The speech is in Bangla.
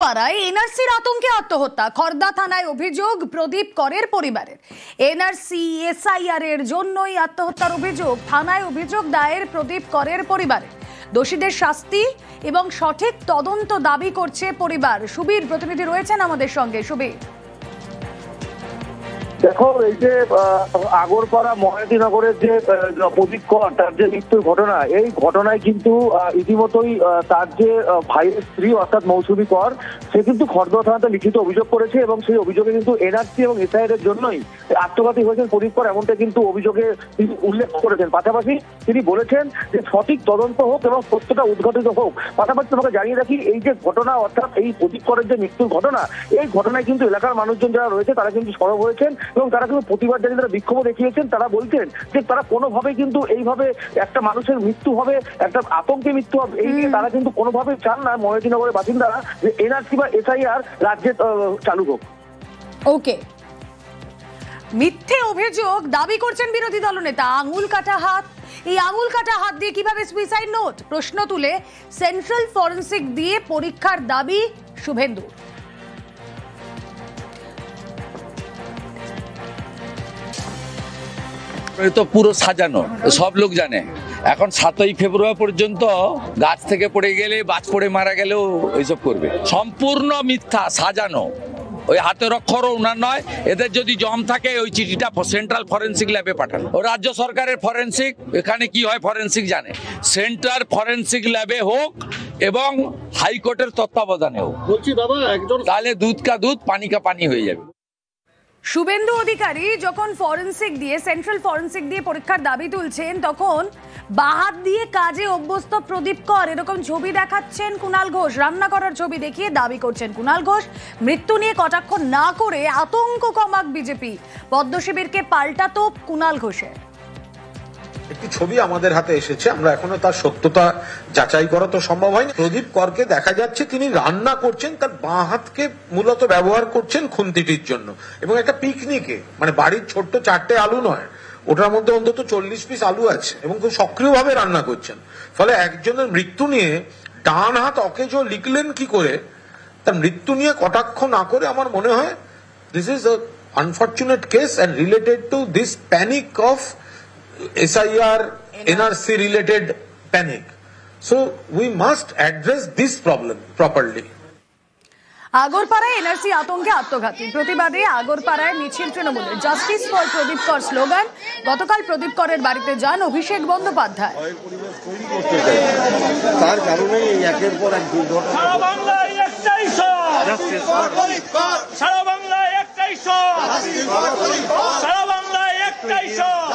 পাড়ায় এনআরসির আতঙ্কে আত্মহত্যা। খড়দা থানায় অভিযোগ প্রদীপ করের পরিবারের। এনআরসি এসআইআর এর জন্যই আত্মহত্যার অভিযোগ। থানায় অভিযোগ দায়ের প্রদীপ করের পরিবারের। দোষীদের শাস্তি এবং সঠিক তদন্ত দাবি করছে পরিবার। সুবীর প্রতিনিধি রয়েছেন আমাদের সঙ্গে। সুবীর, দেখো, এই যে আগরপাড়া মহাদিনগরের যে প্রদীপ কর তার যে মৃত্যুর ঘটনা, এই ঘটনায় কিন্তু ইতিমধ্যেই তার যে ভাইয়ের স্ত্রী অর্থাৎ মৌসুমী কর, সে কিন্তু খড়দা থানাতে লিখিত অভিযোগ করেছে এবং সেই অভিযোগে কিন্তু এনআরসি এবং এসআইআর এর জন্যই আত্মঘাতী হয়েছেন প্রদীপ কর, এমনটা কিন্তু অভিযোগে তিনি উল্লেখ করেছেন। পাশাপাশি তিনি বলেছেন যে সঠিক তদন্ত হোক এবং সত্যটা উদ্ঘাটিত হোক। পাশাপাশি তোমাকে জানিয়ে রাখি, এই যে ঘটনা অর্থাৎ এই প্রদীপ করের যে মৃত্যুর ঘটনা, এই ঘটনায় কিন্তু এলাকার মানুষজন যারা রয়েছে তারা কিন্তু সরব হয়েছেন এবং তারা কিন্তু প্রতিবাদ জানিয়ে তারা বিক্ষোভ দেখিয়েছেন। তারা বলছেন যে তারা কোনোভাবেই কিন্তু এইভাবে একটা মানুষের মৃত্যু হবে, একটা আতঙ্কে মৃত্যু হবে, এই নিয়ে তারা কিন্তু কোনোভাবেই চান না মহাদিনগরের বাসিন্দারা যে এনআরসি বা এসআইআর রাজ্যে চালু হোক। ওকে, মিথ্যে অভিযোগ দাবি করছেন বিরোধী দলনেতা। আঙুল কাটা হাত, এই আঙুল কাটা হাত দিয়ে কিভাবে সুইসাইড নোট? প্রশ্ন তুলে সেন্ট্রাল ফরেন্সিক দিয়ে পরীক্ষার দাবি শুভেন্দু। তো পুরো সাজানো, সব লোক জানে। এখন 7ই ফেব্রুয়ারি পর্যন্ত গাছ থেকে পড়ে গেলে, বাজ পড়ে মারা গেলেও এইসব করবে। সম্পূর্ণ মিথ্যা, সাজানো। ওই হাতের অক্ষরও উনার নয়। এদের যদি জম থাকে ওই চিঠিটা সেন্ট্রাল ফরেন্সিক ল্যাবে পাঠান। ও রাজ্য সরকারের ফরেন্সিক, এখানে কি হয় ফরেন্সিক জানে। সেন্ট্রাল ফরেন্সিক ল্যাবে হোক এবং হাইকোর্টের তত্ত্বাবধানে হোক। বলছি দাদা, একজন তাহলে দুধ কা দুধ, পানি কা পানি হয়ে যাবে। শুভেন্দু অধিকারী যখন ফরেন্সিক দিয়ে, সেন্ট্রাল ফরেন্সিক দিয়ে পরীক্ষার দাবি তুলছেন, তখন বাহাত দিয়ে কাজে অভ্যস্ত প্রদীপ কর এরকম ছবি দেখাচ্ছেন কুণাল ঘোষ। রান্না করার ছবি দেখিয়ে দাবি করছেন কুণাল ঘোষ মৃত্যু নিয়ে কটাক্ষ না করে আতঙ্ক কমাক বিজেপি। পদ্ম শিবিরকে পাল্টাতো কুণাল ঘোষের। একটি ছবি আমাদের হাতে এসেছে, আমরা এখনো তার সত্যতা যাচাই করা তো সম্ভব হয়নি। প্রদীপ করকে দেখা যাচ্ছে তিনি রান্না করছেন, তার বাঁ হাতকে মূলত ব্যবহার করছেন খুন্তিটির জন্য এবং একটা পিকনিকে, মানে বাড়ির ছোট্ট 4টে আলু নয়, ওটার মধ্যে অন্তত 40 পিস আলু আছে এবং খুব সক্রিয়ভাবে রান্না করছেন। ফলে একজনের মৃত্যু নিয়ে ডান হাত অকেজো লিখলেন কি করে, তার মৃত্যু নিয়ে কটাক্ষ না করে আমার মনে হয় this is a unfortunate case and related to this panic of SIR, NRC related panic. So we must address this problem properly. আগরপাড়ায় এনআরসি আতঙ্কে আত্মঘাতী। প্রতিবাদে আগরপাড়ায় মিছিল তৃণমূলের। জাস্টিস ফর প্রদীপ কর স্লোগান। গতকাল প্রদীপ করের বাড়িতে যান অভিষেক বন্দ্যোপাধ্যায়। তার কারণে একের পর এক দুর্ঘটনা। সারা বাংলায় একটাই স্বর, সারা বাংলায় একটাই স্বর, সারা বাংলায় একটাই স্বর।